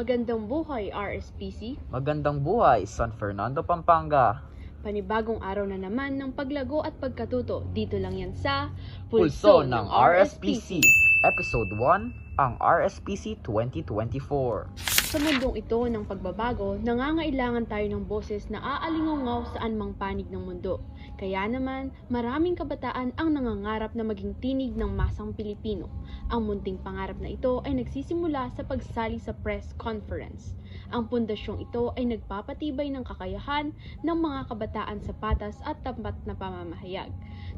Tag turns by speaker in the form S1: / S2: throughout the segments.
S1: Magandang buhay, RSPC.
S2: Magandang buhay, San Fernando, Pampanga.
S1: Panibagong araw na naman ng paglago at pagkatuto. Dito lang yan sa
S2: Pulso ng RSPC. Episode 1, ang RSPC 2024.
S1: Sa mundong ito ng pagbabago, nangangailangan tayo ng boses na aalingaw saan mang panig ng mundo. Kaya naman, maraming kabataan ang nangangarap na maging tinig ng masang Pilipino. Ang munting pangarap na ito ay nagsisimula sa pagsali sa press conference. Ang pundasyong ito ay nagpapatibay ng kakayahan ng mga kabataan sa patas at tapat na pamamahayag.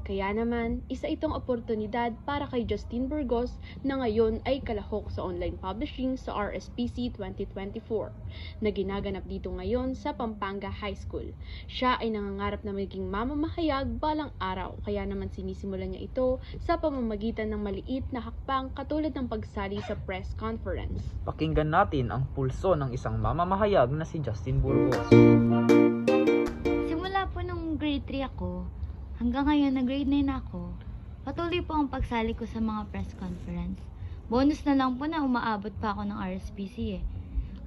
S1: Kaya naman, isa itong oportunidad para kay Justin Burgos na ngayon ay kalahok sa online publishing sa RSPC 2024 na ginaganap dito ngayon sa Pampanga High School. Siya ay nangangarap na maging mamamahayag balang araw, kaya naman sinisimulan niya ito sa pamamagitan ng maliit na hakbang katulad ng pagsali sa press conference.
S2: Pakinggan natin ang pulso ng isang mamamahayag na si Justin Burgos.
S3: Simula po nung grade 3 ako, hanggang ngayon na grade 9 ako, patuloy po ang pagsali ko sa mga press conference. Bonus na lang po na umaabot pa ako ng RSPC eh.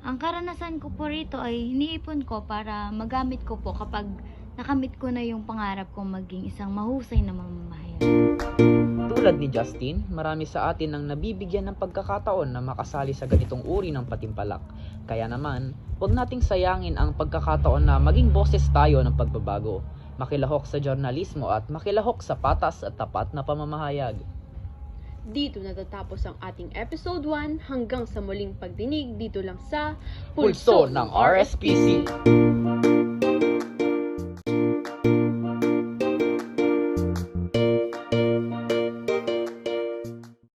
S3: Ang karanasan ko po rito ay iniipon ko para magamit ko po kapag nakamit ko na yung pangarap kong maging isang mahusay na mamamahayag.
S2: Tulad ni Justin, marami sa atin ang nabibigyan ng pagkakataon na makasali sa ganitong uri ng patimpalak. Kaya naman, huwag nating sayangin ang pagkakataon na maging boses tayo ng pagbabago, makilahok sa journalismo at makilahok sa patas at tapat na pamamahayag.
S1: Dito natatapos ang ating episode 1 hanggang sa muling pagdinig dito lang sa
S2: Pulso ng RSPC.